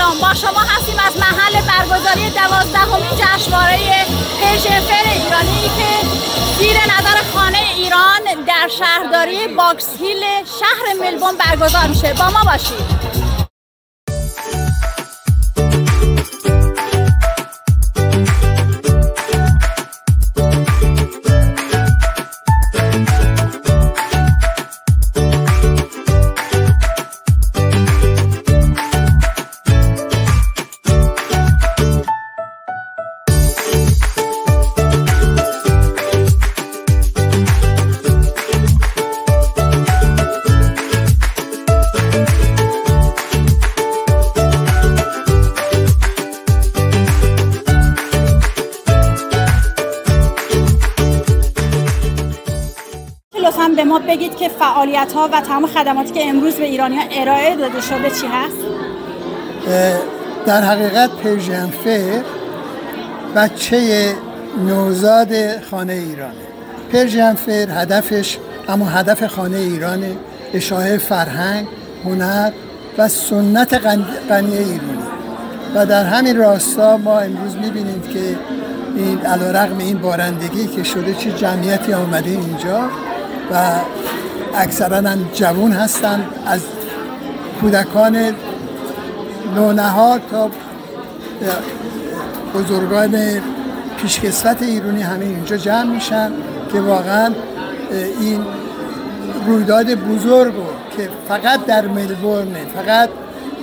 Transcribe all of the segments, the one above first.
سلام، با شما هستیم از محل برگزاری 12مین جشنواره پرژن فر ایرانی که زیر نظر خانه ایران در شهرداری باکس هیل شهر ملبورن برگزار میشه. با ما باشید. لطفاً به ما بگید که فعالیت‌ها و تمام خدماتی که امروز به ایرانی‌ها ارائه داده شده چی هست؟ در حقیقت پرژن فر بچه نوزاد خانه ایرانه. پرژن فر هدفش اما هدف خانه ایرانه، اشاعه فرهنگ، هنر و سنت غنی ایرانی. و در همین راستا ما امروز می‌بینیم که این علیرغم این بارندگی که شده چه جمعیتی آمده اینجا و اکثرا هم جوان هستند، از کودکان نونهار تا بزرگان پیشکسوت ایرانی همه اینجا جمع میشن که واقعا این رویداد بزرگو که فقط در ملبورن، فقط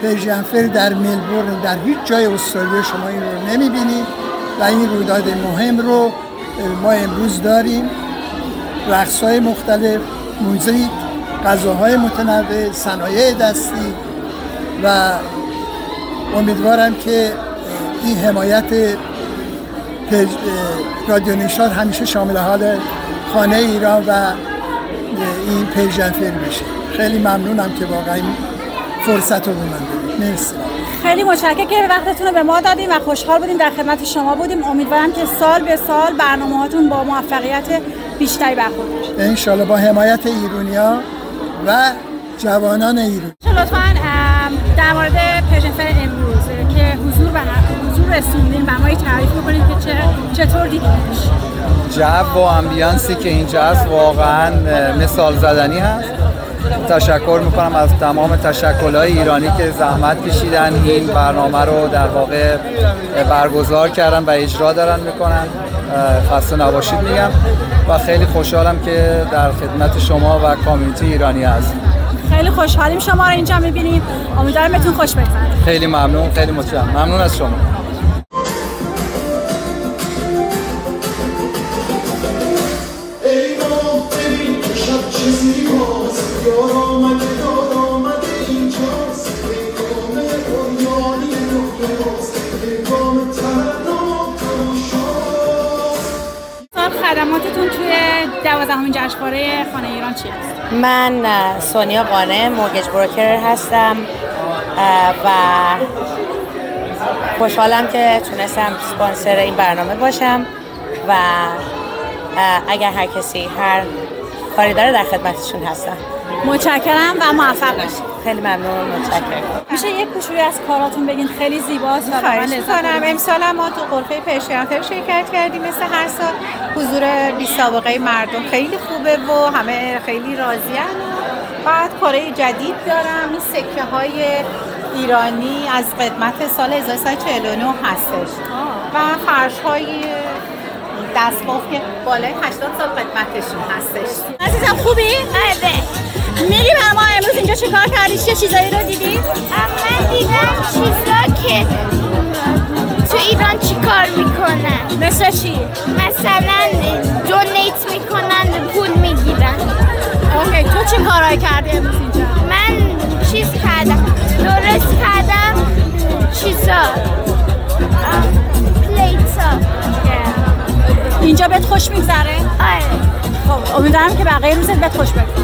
پرژن فر در ملبورن، در هیچ جای استرالیا شما این رو نمیبینید و این رویداد مهم رو ما امروز داریم. رقص‌های مختلف، موزیک، غذاهای متنوع، صنایع دستی و امیدوارم که این حمایت رادیو نشاط همیشه شامل حال خانه ایران و این پرژن فر بشه. خیلی ممنونم که واقعا فرصت رو به من دادید. مرسی. خیلی متشکرم که وقتتون رو به ما دادیم و خوشحال بودیم در خدمت شما بودیم. امیدوارم که سال به سال برنامه‌هاتون با موفقیت بیشتری برخورد بشه. انشالله با حمایت ایرانی‌ها و جوانان ایران. لطفاً در مورد پرژن فر امروز که حضور رسوندین و ما تعریف بکنید که چطور دیدینش؟ جو و امبیانسی که اینجا هست واقعاً مثال زدنی هست. تشکر میکنم از تمام تشکل‌های ایرانی که زحمت کشیدن این برنامه رو در واقع برگزار کردن و اجرا دارن میکنن. خسته نباشید میگم و خیلی خوشحالم که در خدمت شما و کامیونیتی ایرانی هستم. خیلی خوشحالیم شما رو اینجا میبینیم. امیدوارم بهتون خوش بگذره. خیلی ممنون، خیلی متشکرم. ممنون از شما. خدماتتون توی 12مین جشنواره خانه ایران چی است؟ من سونیا قانع، مورگیج بروکر هستم و خوشحالم که تونستم اسپانسر این برنامه باشم و اگر هر کسی هر کاری داره در خدمتشون هستم. متشکرم و موفق باشید. خیلی ممنون، متشکرم. میشه یک کوچولوی از کاراتون بگین؟ خیلی زیباست و خواهش می‌کنم. امسال ما تو غرفه پرژن فر شرکت کردیم مثل هر سال. حضور بی سابقه مردم خیلی خوبه و همه خیلی راضی‌ان. بعد کارهای جدید دارم. این سکه‌های ایرانی از قدمت سال 1349 هستش و فرش‌های دستباف که بالای 80 سال قدمتشون هستش. عزیزم خوبی؟ آره. میگی برای ما امروز اینجا چه کار کردی؟ چه چیزایی رو دیدی؟ من دیدم چیزا که تو ایران چی کار میکنن. مثل چی؟ مثلا دونیت میکنن، پول میگیرن. اوکی، تو چه کارهایی کردی امروز اینجا؟ من چیز کردم، درست کردم چیزا، پلیتا. اینجا بهت خوش میگذره؟ آره. خب امیدوارم که بقیه روزت بهت خوش بگذره.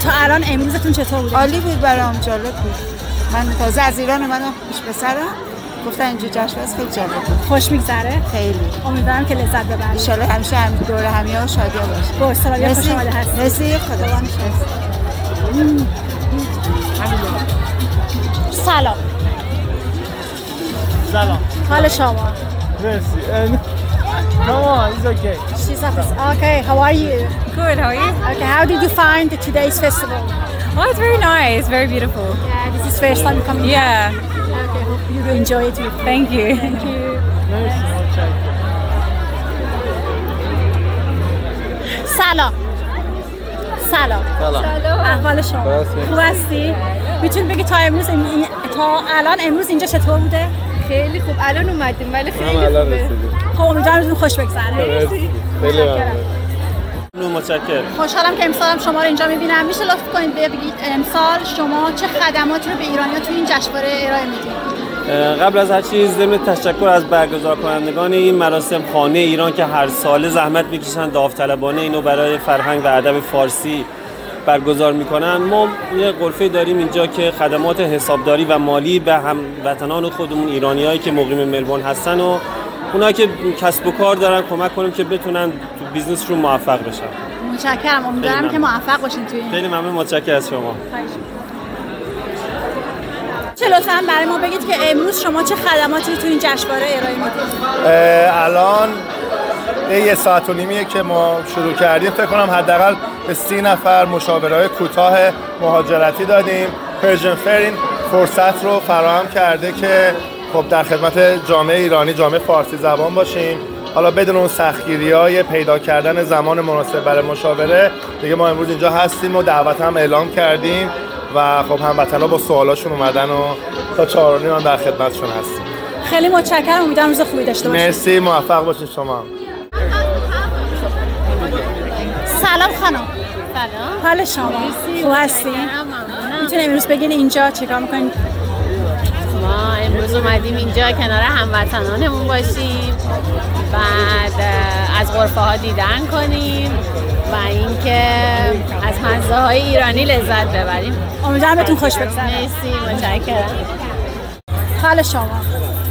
تا الان امروزتون چطور بود؟ عالی بود، برام جالب بود. من تازه از ایران اومدم پیش پسرم، گفتن اینجا جشن است، خیلی جالب بود. خوش میگذره؟ خیلی. امیدوارم که لذت ببری. ان شاءالله همیشه هم دور همیه و شادی باشه. با استرالیا خوش آمده هستی. مرسی، خدا سلام. سلام. حال شما؟ مرسی. Come on, it's okay. She's okay. How are you? Good, how are you? Okay, how did you find today's festival? Oh, it's very nice, very beautiful. Yeah, this is first time coming. Yeah. Okay, hope you will enjoy it with me. Thank you. Thank you. سلام. سلام. احوال شما؟ خوب هستی؟ میتونی بگی تا امروز تا الان امروز اینجا چطور بوده؟ خیلی خوب. الان اومدیم ولی خیلی خوبه. خب امیدوارم روزتون خوش بگذره. خیلی متشکرم. خوشحالم که امسال شما رو اینجا می‌بینم. میشه لطف کنید بگید امسال شما چه خدماتی رو به ایرانی‌ها تو این جشنواره ارائه میدید؟ قبل از هر چیز ضمن تشکر از برگزار کنندگان این مراسم خانه ایران که هر ساله زحمت میکشن داوطلبانه اینو برای فرهنگ و ادب فارسی برگزار میکنن. ما یه غرفه داریم اینجا که خدمات حسابداری و مالی به هموطنان خودمون ایرانیایی که مقیم ملبورن هستن و اونایی که کسب و کار دارن کمک کنیم که بتونن تو بیزنسشون موفق بشن. متشکرم. امیدوارم که موفق باشین تو این. خیلی ممنون. متشکرم از شما. چه لطفاً برای ما بگید که امروز شما چه خدماتی تو این جشنواره ارائه میدید؟ الان یه ساعت و نیمیه که ما شروع کردیم. فکر کنم حداقل به 30 نفر مشاورهای کوتاه مهاجرتی دادیم. پرژن فر این فرصت رو فراهم کرده که خب در خدمت جامعه ایرانی، جامعه فارسی زبان باشیم. حالا بدون اون سختگیری‌های پیدا کردن زمان مناسب برای مشاوره دیگه ما امروز اینجا هستیم و دعوت هم اعلام کردیم و خب هموطنا با سوالاشون اومدن و تا 4:30 من در خدمتشون هستیم. خیلی متشکرم. امیدوارم روز خوبی داشته باشید. مرسی. موفق باشید شما. سلام خانم. سلام. حال شما؟ خوب هستی؟ میتونی امروز بگین اینجا چیکار می‌کنید؟ ما امروز اومدیم اینجا کنار هموطنانمون باشیم، بعد از غرفه‌ها دیدن کنیم و اینکه از مزه‌های ایرانی لذت ببریم. امیدوارم بهتون خوش بگذره. مرسی. متشکرم. حال شما؟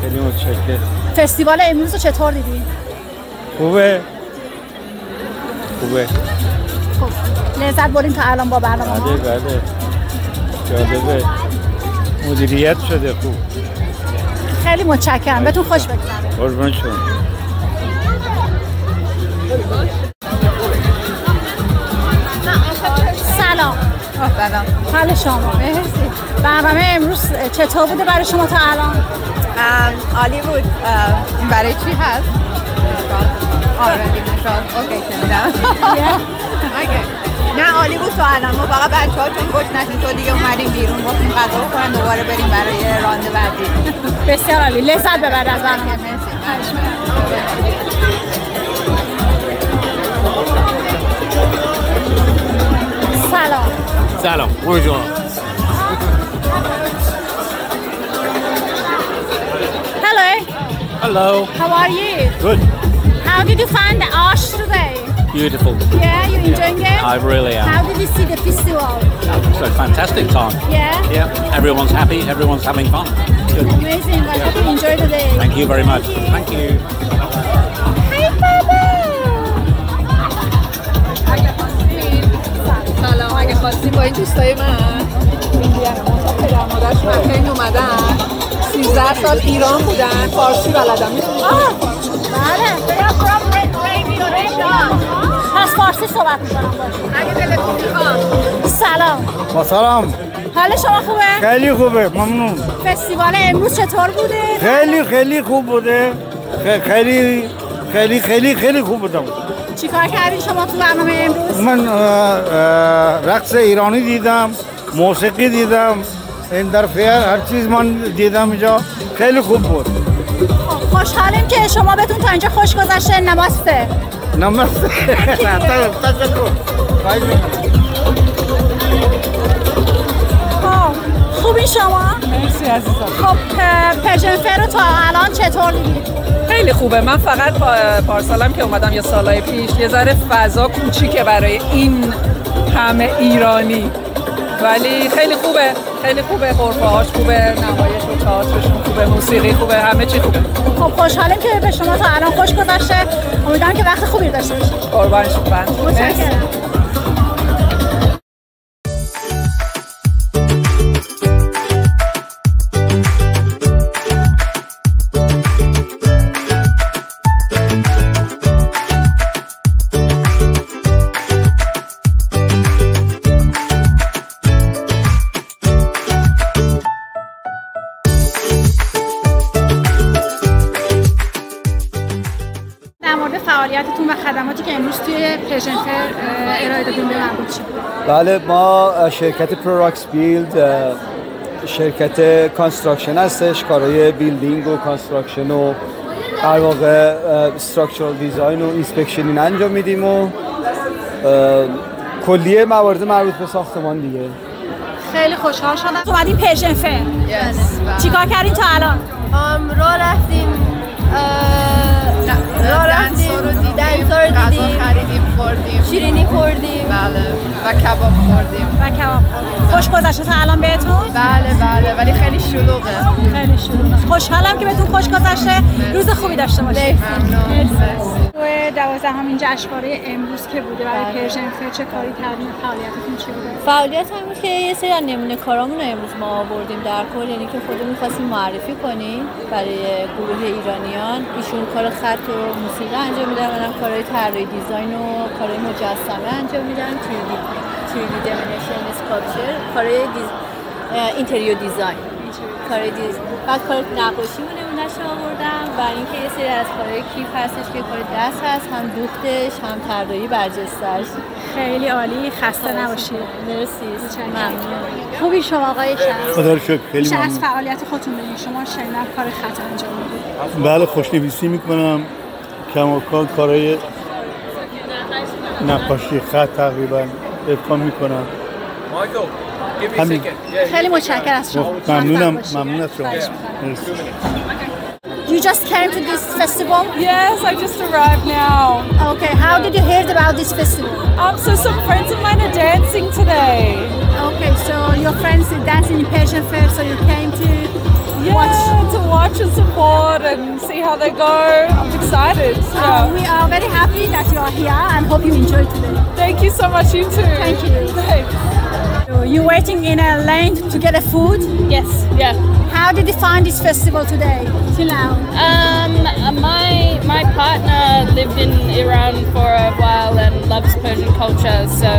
خیلی متشکرم. فستیوال امروز رو چطور دیدی؟ خوبه. خب لذت بردین تا الان با برنامه ها؟ بله. جالبه. مدیریت شده خوب. خیلی متشکرم. بهتون خوش بگذره. قربان شما. سلام. سلام. حال شما؟ مرسی. برنامه امروز چطور بوده برای شما تا الان؟ عالی بود. برای چی هست؟ اوکی شنیدم. نه عالی بود تا الان. ما فقط بچه‌ها چون گوش نشین تو دیگه اومدیم بیرون گفتیم غذا بخورن دوباره بریم برای رانده بعدی. بسیار عالی. لذت ببرید از برنامه. مرسی. سلام. سلام. bonjour. Hello. Hello. How are you? Good. How did you find the Arch today? Beautiful. Yeah, you enjoying it? I really am. How did you see the festival? It's a fantastic time. Yeah? Yeah. Everyone's happy. Everyone's having fun. Good. Amazing. I hope you enjoy the day. Thank you very much. Thank you. Hi, Baba. سلام. اگه خواستیم با این دوستای من پدر مادرشون از هند اومدن 13 سال ایران بودن فارسی بلدن. بله. پس فارسی صحبت می‌کنم باشید. اگه دلتون می‌خواد. سلام. سلام. حال شما خوبه؟ خیلی خوبه. ممنون. فستیوال امروز چطور بوده؟ خیلی خوب بوده. خیلی خوب بوده. چیکار کردین شما تو برنامه امروز؟ من رقص ایرانی دیدم، موسیقی دیدم، این در فیر هر چیز من دیدم اینجا. خیلی خوب بود. خوشحالیم که شما بهتون تا اینجا خوش گذشته. نماسته. نماسته. تشکر. خوبی شما؟ مرسی عزیزم. خب پرژن فر رو تا الان چطور دیدید؟ خیلی خوبه. من فقط پارسالم که اومدم یه سالای پیش یه ذره فضا کوچیکه برای این همه ایرانی، ولی خیلی خوبه. غرفه‌هاش خوبه، نمایش و تئاترشون خوبه، موسیقی خوبه، همه چی خوبه. خب خوشحالیم که به شما تا الان خوش گذشته. امیدوارم که وقت خوبی داشته باشید. قربان شما. متشکرم. فعالیتتون و خدماتی که امروز توی پرژن فر ارائه دادین به مردم چی بود؟ بله، ما شرکت پروراکس بیلد شرکت کانستراکشن هستش، کارهای بیلدینگ و کانستراکشن و در واقع استراکچرال دیزاین و اینسپکشن انجام میدیم و کلیه موارد مربوط به ساختمان دیگه. خیلی خوشحال شدم اومدین پرژن فر. چیکار کردین تا الان؟ راه رفتیم غذا خریدیم، خوردیم، شیرینی خوردیم، بله، و کباب خوردیم. خوش گذشته تا الان بهتون؟ بله، ولی خیلی شلوغه. خوشحالم که بهتون خوش گذشته. روز خوبی داشته باشید. ممنون. 12مین جشنواره امروز که بوده برای پرژن فر چه کاری کردین؟ فعالیتتون چی بوده؟ فعالیت همون که یه سری از نمونه کارامون رو امروز ما آوردیم در کل، یعنی که خودمون می‌خواستیم معرفی کنیم برای گروه ایرانیان. ایشون کار خط و موسیقی انجام میدن، منم کارهای طراحی دیزاین و کارهای مجسمه انجام میدن، 3D دمینیشن اسکالپچر، کارهای اینتریور دیزاین، بعد کار نقاشی نمونه‌اش رو آوردم و اینکه یه سری از کارهای کیف هستش که کار دست هست، هم دوختش هم طراحی برجسته‌اش. خیلی عالی، خسته نباشید. مرسی، ممنون. خوبی شما آقای شمس؟ خدا رو شکر، خیلی ممنون. از فعالیت خودتون بگید. شما شنیدم کار خط انجام میدید. بله، خوشنویسی میکنم، کماکان کارهای نقاشی خط تقریبا اتقان میکنم. خیلی متشکرم از شما. ممنون از شما. You just came to this festival? Yes, I just arrived now. Okay, how did you hear about this festival? So some friends of mine are dancing today. Okay, so your friends are dancing in Persian Fair, so you came to watch and support and see how they go. I'm excited. We are very happy that you are here and hope you enjoy today. Thank you so much, you too. Thank you. Thanks. So you're waiting in a lane to get a food? Yes, yeah. How did you find this festival today, till now? My partner lived in Iran for a while and loves Persian culture, so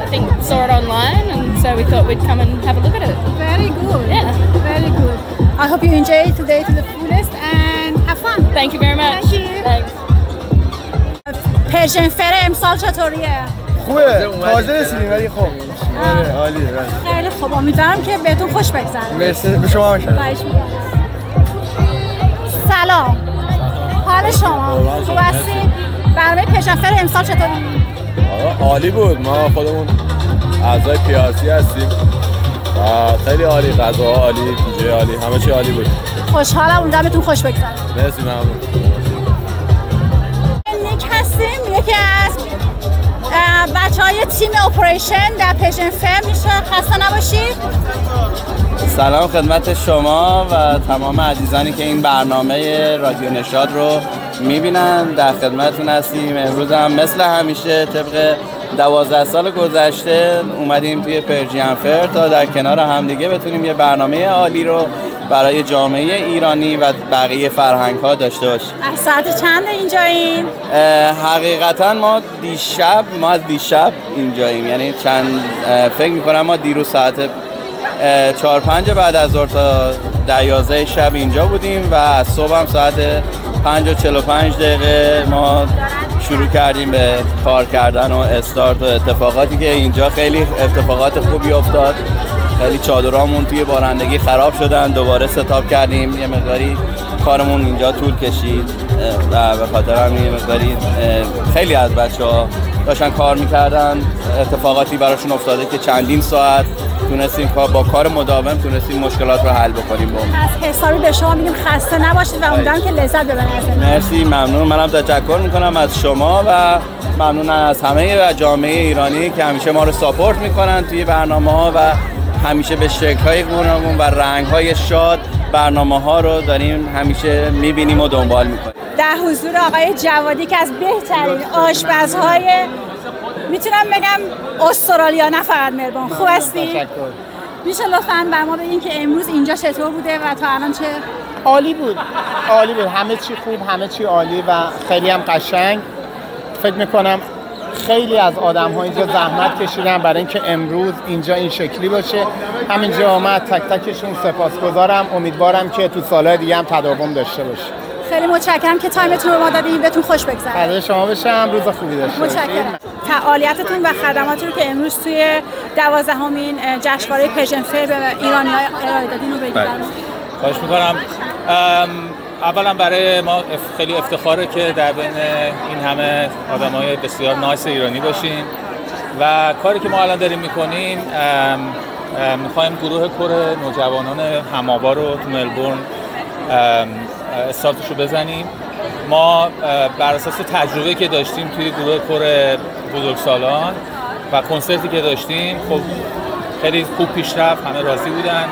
I think saw it online, and so we thought we'd come and have a look at it. Very good. Yeah. Very good. I hope you enjoy today to the fullest and have fun. Thank you very much. Thank you. Thanks. پرژن فر امسال چطوریه؟ خوبه، تازه رسیدیم ولی خوب. عالیه. خیلی خوب، امیدوارم که بهتون خوش بگذره. مرسی، به شما باشه. سلام. حال شما؟ خوب هستید؟ برنامه پرژن فر امسال چطوری؟ عالی بود. ما خودمون اعضای PRC هستیم و خیلی عالی، غذاها عالی، دیجی عالی، همه چی عالی بود. خوشحالم، امیدوارم بهتون خوش بگذره. مرسی، ممنون. نیک هستیم، یکی از بچه‌های تیم اپریشن در پرژن فر میشه. خسته نباشید. سلام خدمت شما و تمام عزیزانی که این برنامه رادیو نشاط رو میبینن. در خدمتتون هستیم. امروز هم مثل همیشه طبق 12 سال گذشته اومدیم توی پرژن فر تا در کنار همدیگه بتونیم یه برنامه عالی رو برای جامعه ایرانی و بقیه فرهنگ ها داشته باشیم. از ساعت چند اینجاییم؟ حقیقتا ما از دیشب اینجاییم، یعنی فکر میکنم ما دیروز ساعت 4-5 بعد از ظهر تا 11 شب اینجا بودیم و از صبح هم ساعت 5:45 ما شروع کردیم به کار کردن و استارت و اتفاقاتی که اینجا خیلی اتفاقات خوبی افتاد. خیلی چادرامون توی بارندگی خراب شدن، دوباره ستاپ کردیم. یه مقداری کارمون اینجا طول کشید و به خاطر همین یه مقداری خیلی از بچه‌ها داشتن کار میکردن، اتفاقاتی براشون افتاده که چندین ساعت تونستیم با کار مداوم تونستیم مشکلات رو حل بکنیم. از حسابی به شما میگیم خسته نباشید و امیدوارم که لذت ببرید. مرسی، ممنون. منم تشکر میکنم از شما و ممنون از همه جامعه ایرانی که همیشه ما رو ساپورت میکنن توی برنامه‌ها و همیشه به شکل‌های گوناگون و رنگ‌های شاد برنامه‌ها رو داریم همیشه می‌بینیم و دنبال می‌کنیم. در حضور آقای جوادی که از بهترین آشپزهای میتونم بگم استرالیا، نه فقط ملبورن. خوب هستی؟ تشکر. میشه لطفاً بر ما بگین که امروز اینجا چطور بوده و تا الان چه؟ عالی بود. همه چی خوب، همه چی عالی و خیلی هم قشنگ. فکر می‌کنم خیلی از آدم‌ها اینجا زحمت کشیدن برای اینکه امروز اینجا این شکلی باشه. همینجا من تک تکشون سپاسگزارم. امیدوارم که تو سال‌های دیگه هم تداوم داشته باشه. خیلی متشکرم که تایمتون رو ما دادین. بهتون خوش بگذره. فدای شما بشم. روز خوبی داشته باشید. متشکرم. فعالیتتون و خدماتی رو که امروز توی 12مین جشنواره پرژن فر به ایرانی‌ها ارائه دادین رو بگید. خواهش می‌کنم. اولا برای ما خیلی افتخاره که در بین این همه آدمای بسیار نایس ایرانی باشیم و کاری که ما الان داریم می‌کنیم می‌خوایم گروه کور نوجوانان هم‌آوا رو تو ملبورن استارتش رو بزنیم. ما بر اساس تجربه که داشتیم توی گروه کور بزرگسالان و کنسرتی که داشتیم خب خیلی خوب پیش رفت، همه راضی بودن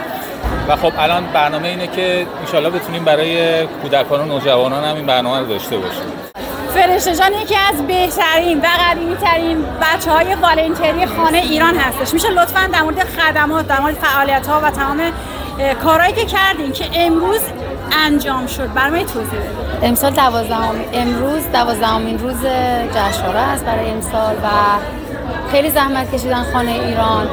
و خب الان برنامه اینه که انشالله بتونیم برای کودکان و نوجوانان هم این برنامه رو داشته باشیم. فرشته جان یکی از بهترین و قدیمی‌ترین بچه‌های والنتری خانه ایران هستش. میشه لطفاً در مورد خدمات، در مورد فعالیت‌ها و تمام کارهایی که کردین که امروز انجام شد برای توضیح بدید. امسال 12مین روز جشنواره است برای امسال و خیلی زحمت کشیدن خانه ایران.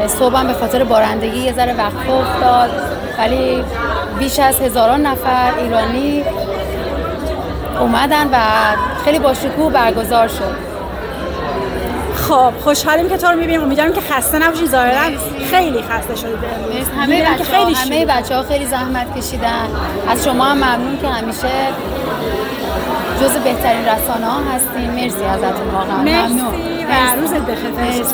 صبحم به خاطر بارندگی یه ذره وقفه افتاد ولی بیش از هزاران نفر ایرانی اومدن و خیلی با شکوه برگزار شد. خب خوشحالیم که تو رو می‌بینیم. امیدوارم که خسته نباشی. ظاهراً خیلی خسته شدید. همه بچه‌ها خیلی زحمت کشیدن. از شما هم ممنون که همیشه جزو بهترین رسانه‌ها هستین. مرسی ازتون واقعا. مرسی و روزت بخیر.